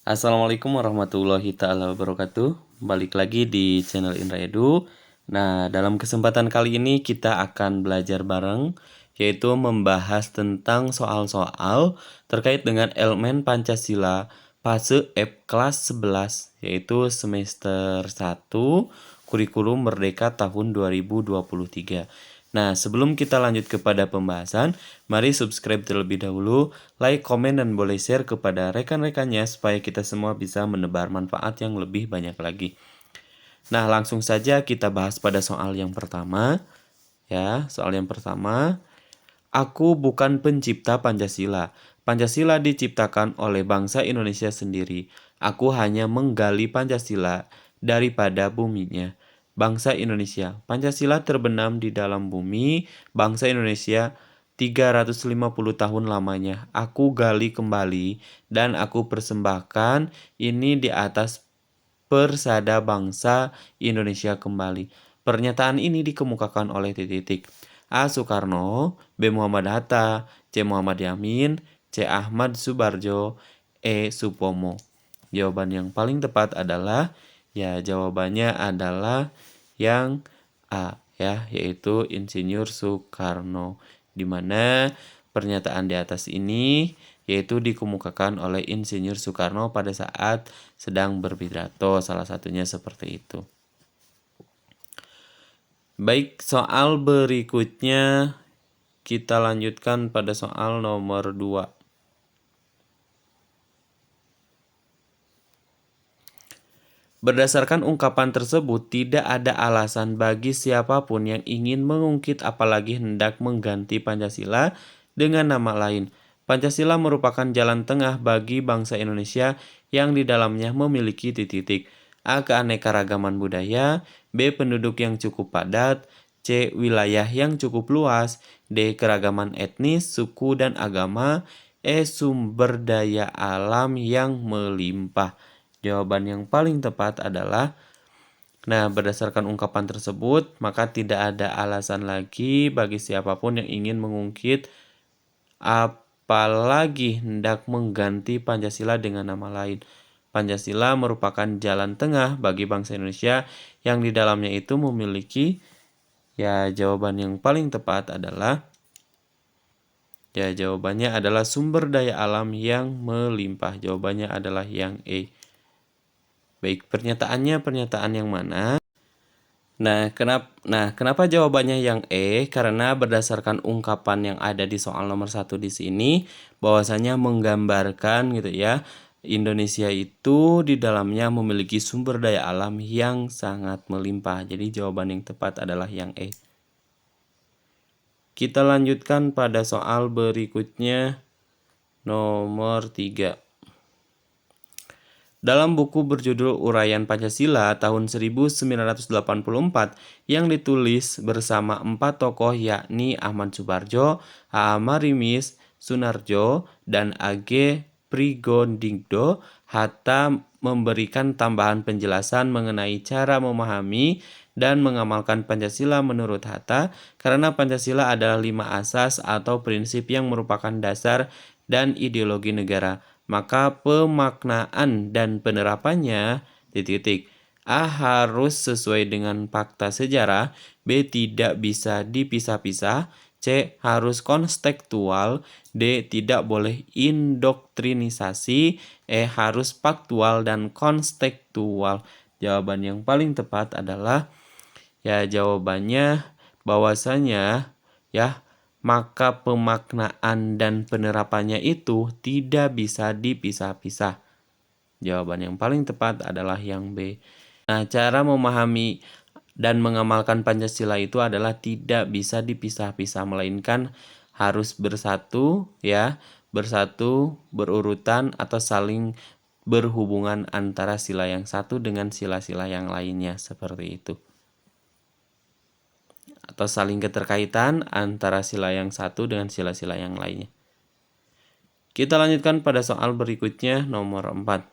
Assalamualaikum warahmatullahi taala wabarakatuh. Balik lagi di channel Indra Edu. Nah, dalam kesempatan kali ini kita akan belajar bareng, yaitu membahas tentang soal-soal terkait dengan elemen Pancasila fase F kelas 11, yaitu semester 1 kurikulum Merdeka tahun 2023. Nah, sebelum kita lanjut kepada pembahasan, mari subscribe terlebih dahulu, like, komen, dan boleh share kepada rekan-rekannya supaya kita semua bisa menebar manfaat yang lebih banyak lagi. Nah, langsung saja kita bahas pada soal yang pertama. Ya, soal yang pertama. Aku bukan pencipta Pancasila. Pancasila diciptakan oleh bangsa Indonesia sendiri. Aku hanya menggali Pancasila daripada buminya. Bangsa Indonesia. Pancasila terbenam di dalam bumi bangsa Indonesia 350 tahun lamanya. Aku gali kembali dan aku persembahkan ini di atas persada bangsa Indonesia kembali. Pernyataan ini dikemukakan oleh titik-titik. A. Soekarno, B. Muhammad Hatta, C. Muhammad Yamin, C. Ahmad Subarjo, E. Supomo. Jawaban yang paling tepat adalah jawabannya adalah yang A, yaitu Insinyur Soekarno, di mana pernyataan di atas ini yaitu dikemukakan oleh Insinyur Soekarno pada saat sedang berpidato, salah satunya seperti itu. Baik, soal berikutnya kita lanjutkan pada soal nomor 2. Berdasarkan ungkapan tersebut, tidak ada alasan bagi siapapun yang ingin mengungkit apalagi hendak mengganti Pancasila dengan nama lain. Pancasila merupakan jalan tengah bagi bangsa Indonesia yang di dalamnya memiliki titik-titik. A. Keanekaragaman budaya, B. Penduduk yang cukup padat, C. Wilayah yang cukup luas, D. Keragaman etnis, suku, dan agama, E. Sumber daya alam yang melimpah. Jawaban yang paling tepat adalah, berdasarkan ungkapan tersebut, maka tidak ada alasan lagi bagi siapapun yang ingin mengungkit apalagi hendak mengganti Pancasila dengan nama lain. Pancasila merupakan jalan tengah bagi bangsa Indonesia yang di dalamnya itu memiliki, jawaban yang paling tepat adalah, jawabannya adalah sumber daya alam yang melimpah. Jawabannya adalah yang E. Baik, pernyataannya pernyataan yang mana? Kenapa jawabannya yang E? Karena berdasarkan ungkapan yang ada di soal nomor 1 di sini, bahwasanya menggambarkan gitu ya, Indonesia itu di dalamnya memiliki sumber daya alam yang sangat melimpah. Jadi jawaban yang tepat adalah yang E. Kita lanjutkan pada soal berikutnya, nomor 3. Dalam buku berjudul Uraian Pancasila tahun 1984 yang ditulis bersama 4 tokoh yakni Ahmad Subarjo, A.A. Marimis, Sunarjo, dan A.G. Prigodingdo, Hatta memberikan tambahan penjelasan mengenai cara memahami dan mengamalkan Pancasila menurut Hatta, karena Pancasila adalah 5 asas atau prinsip yang merupakan dasar dan ideologi negara. Maka pemaknaan dan penerapannya A. harus sesuai dengan fakta sejarah, B. tidak bisa dipisah-pisah, C. harus kontekstual, D. tidak boleh indoktrinisasi, E. harus faktual dan kontekstual. Jawaban yang paling tepat adalah, jawabannya bahwasanya maka pemaknaan dan penerapannya itu tidak bisa dipisah-pisah. Jawaban yang paling tepat adalah yang B. Nah, cara memahami dan mengamalkan Pancasila itu adalah tidak bisa dipisah-pisah, melainkan harus bersatu, bersatu, berurutan, atau saling berhubungan antara sila yang satu dengan sila-sila yang lainnya, seperti itu. Atau saling keterkaitan antara sila yang satu dengan sila-sila yang lainnya. Kita lanjutkan pada soal berikutnya, nomor 4.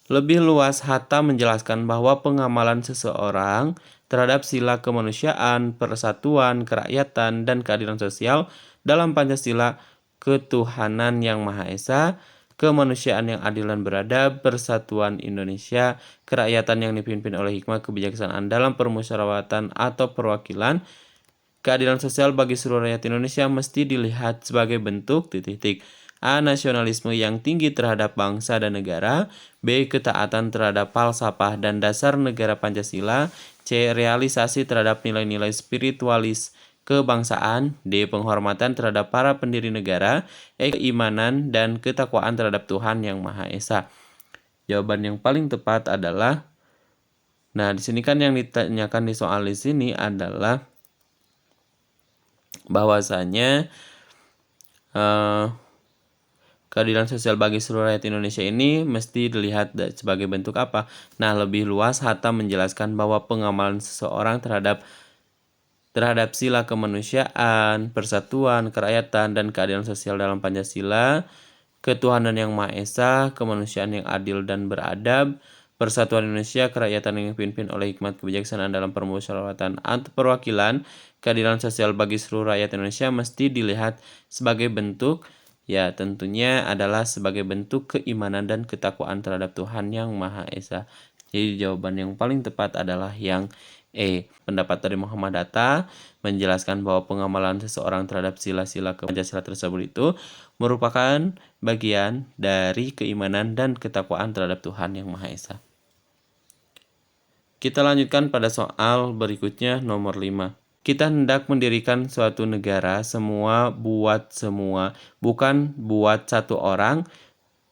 Lebih luas, Hatta menjelaskan bahwa pengamalan seseorang terhadap sila kemanusiaan, persatuan, kerakyatan, dan keadilan sosial dalam Pancasila, ketuhanan yang Maha Esa, kemanusiaan yang adil dan beradab, persatuan Indonesia, kerakyatan yang dipimpin oleh hikmah kebijaksanaan dalam permusyawaratan atau perwakilan, keadilan sosial bagi seluruh rakyat Indonesia mesti dilihat sebagai bentuk A. Nasionalisme yang tinggi terhadap bangsa dan negara. B. Ketaatan terhadap falsafah dan dasar negara Pancasila. C. Realisasi terhadap nilai-nilai spiritualis kebangsaan. D. Penghormatan terhadap para pendiri negara. E. Keimanan dan ketakwaan terhadap Tuhan Yang Maha Esa. Jawaban yang paling tepat adalah, nah di sini kan yang ditanyakan di soal di sini adalah bahwasanya keadilan sosial bagi seluruh rakyat Indonesia ini mesti dilihat sebagai bentuk apa? Nah, lebih luas Hatta menjelaskan bahwa pengamalan seseorang terhadap sila kemanusiaan, persatuan, kerakyatan, dan keadilan sosial dalam Pancasila, ketuhanan yang Maha Esa, kemanusiaan yang adil dan beradab, persatuan Indonesia, kerakyatan yang dipimpin oleh hikmat kebijaksanaan dalam permusyawaratan atau perwakilan, keadilan sosial bagi seluruh rakyat Indonesia mesti dilihat sebagai bentuk, ya tentunya adalah sebagai bentuk keimanan dan ketakwaan terhadap Tuhan Yang Maha Esa. Jadi jawaban yang paling tepat adalah yang E. Pendapat dari Muhammad Hatta menjelaskan bahwa pengamalan seseorang terhadap sila-sila Pancasila tersebut itu merupakan bagian dari keimanan dan ketakwaan terhadap Tuhan Yang Maha Esa. Kita lanjutkan pada soal berikutnya nomor 5. Kita hendak mendirikan suatu negara semua buat semua, bukan buat satu orang,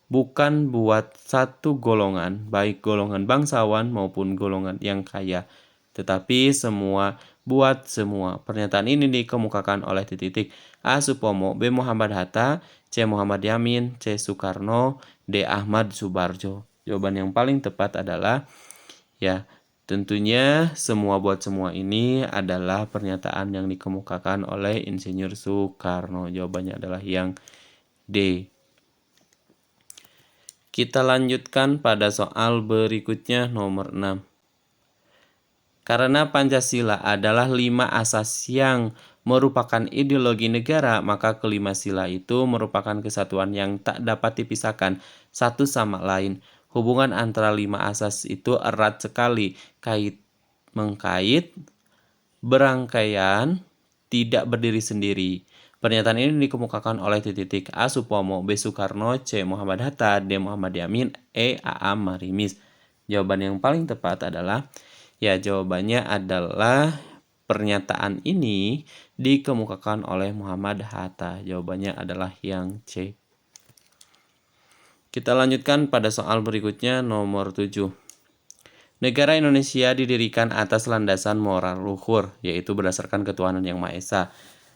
bukan buat satu golongan, baik golongan bangsawan maupun golongan yang kaya, tetapi semua buat semua. Pernyataan ini dikemukakan oleh A. Supomo, B. Muhammad Hatta, C. Muhammad Yamin, C. Soekarno, D. Ahmad Subarjo. Jawaban yang paling tepat adalah, ya tentunya semua buat semua ini adalah pernyataan yang dikemukakan oleh Insinyur Soekarno. Jawabannya adalah yang D. Kita lanjutkan pada soal berikutnya nomor 6. Karena Pancasila adalah 5 asas yang merupakan ideologi negara, maka kelima sila itu merupakan kesatuan yang tak dapat dipisahkan satu sama lain. Hubungan antara 5 asas itu erat sekali, mengkait, berangkaian, tidak berdiri sendiri. Pernyataan ini dikemukakan oleh A. Supomo, B. Soekarno, C. Muhammad Hatta, D. Muhammad Yamin, E. A.M. Marimis. Jawaban yang paling tepat adalah, ya jawabannya adalah pernyataan ini dikemukakan oleh Muhammad Hatta. Jawabannya adalah yang C. Kita lanjutkan pada soal berikutnya nomor 7. Negara Indonesia didirikan atas landasan moral luhur, yaitu berdasarkan ketuhanan Yang Maha Esa.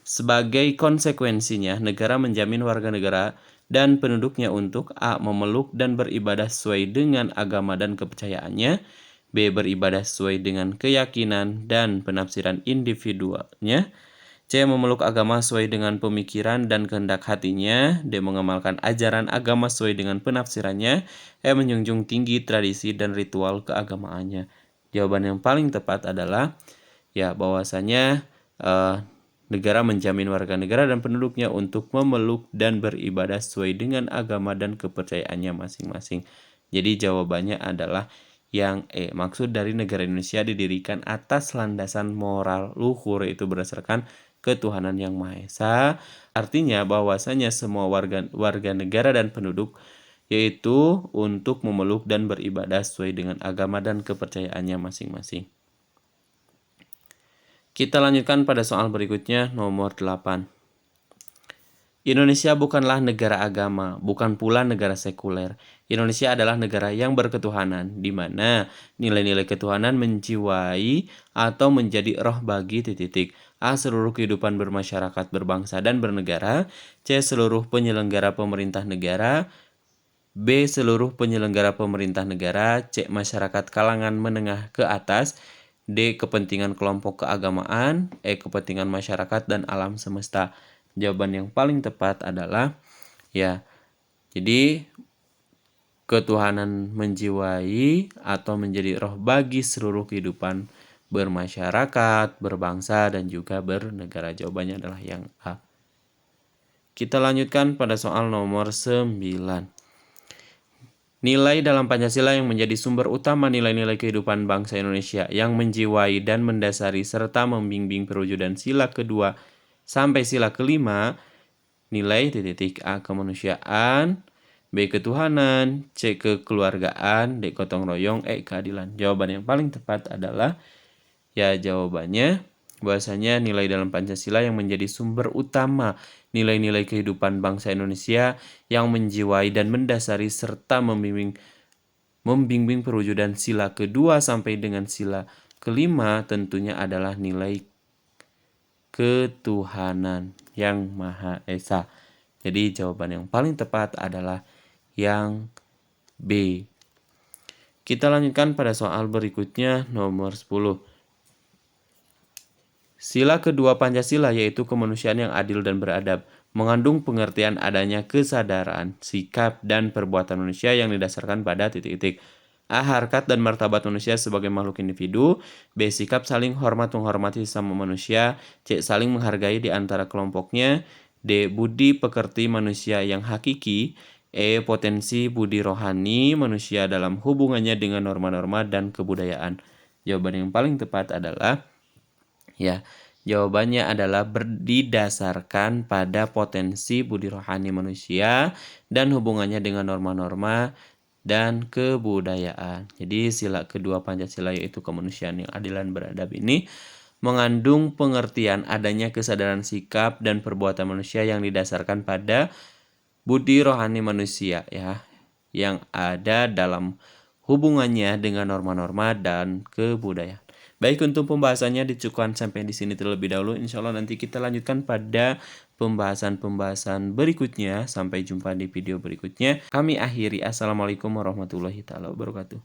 Sebagai konsekuensinya, negara menjamin warga negara dan penduduknya untuk A. memeluk dan beribadah sesuai dengan agama dan kepercayaannya, B. beribadah sesuai dengan keyakinan dan penafsiran individualnya, C. memeluk agama sesuai dengan pemikiran dan kehendak hatinya, D. mengamalkan ajaran agama sesuai dengan penafsirannya, E. menjunjung tinggi tradisi dan ritual keagamaannya. Jawaban yang paling tepat adalah, ya bahwasanya negara menjamin warga negara dan penduduknya untuk memeluk dan beribadah sesuai dengan agama dan kepercayaannya masing-masing. Jadi jawabannya adalah yang E. Maksud dari negara Indonesia didirikan atas landasan moral luhur, yaitu berdasarkan ketuhanan Yang Maha Esa. Artinya bahwasanya semua warga negara dan penduduk yaitu untuk memeluk dan beribadah sesuai dengan agama dan kepercayaannya masing-masing. Kita lanjutkan pada soal berikutnya nomor 8. Indonesia bukanlah negara agama, bukan pula negara sekuler. Indonesia adalah negara yang berketuhanan, di mana nilai-nilai ketuhanan menjiwai atau menjadi roh bagi A. seluruh kehidupan bermasyarakat, berbangsa, dan bernegara. C. seluruh penyelenggara pemerintah negara. B. seluruh penyelenggara pemerintah negara. C. masyarakat kalangan menengah ke atas. D. kepentingan kelompok keagamaan. E. kepentingan masyarakat dan alam semesta. Jawaban yang paling tepat adalah, ya jadi ketuhanan menjiwai atau menjadi roh bagi seluruh kehidupan bermasyarakat, berbangsa, dan juga bernegara. Jawabannya adalah yang A. Kita lanjutkan pada soal nomor 9. Nilai dalam Pancasila yang menjadi sumber utama nilai-nilai kehidupan bangsa Indonesia yang menjiwai dan mendasari serta membimbing perwujudan sila kedua sampai sila kelima. Nilai titik A kemanusiaan, B ketuhanan, C kekeluargaan, D gotong royong, E keadilan. Jawaban yang paling tepat adalah jawabannya bahwasanya nilai dalam Pancasila yang menjadi sumber utama nilai-nilai kehidupan bangsa Indonesia yang menjiwai dan mendasari serta membimbing perwujudan sila kedua sampai dengan sila kelima tentunya adalah nilai ketuhanan yang Maha Esa. Jadi jawaban yang paling tepat adalah yang B. Kita lanjutkan pada soal berikutnya nomor 10. Sila kedua Pancasila yaitu kemanusiaan yang adil dan beradab, mengandung pengertian adanya kesadaran, sikap, dan perbuatan manusia yang didasarkan pada titik-titik. A. Harkat dan martabat manusia sebagai makhluk individu. B. Sikap saling hormat menghormati sesama manusia. C. Saling menghargai di antara kelompoknya. D. Budi pekerti manusia yang hakiki. E. Potensi budi rohani manusia dalam hubungannya dengan norma-norma dan kebudayaan. Jawaban yang paling tepat adalah jawabannya adalah berdasarkan pada potensi budi rohani manusia dan hubungannya dengan norma-norma dan kebudayaan. Jadi sila kedua Pancasila yaitu kemanusiaan yang adil dan beradab ini mengandung pengertian adanya kesadaran sikap dan perbuatan manusia yang didasarkan pada budi rohani manusia yang ada dalam hubungannya dengan norma-norma dan kebudayaan. Baik, untuk pembahasannya dicukupkan sampai di sini terlebih dahulu. Insya Allah nanti kita lanjutkan pada pembahasan-pembahasan berikutnya. Sampai jumpa di video berikutnya. Kami akhiri. Assalamualaikum warahmatullahi wabarakatuh.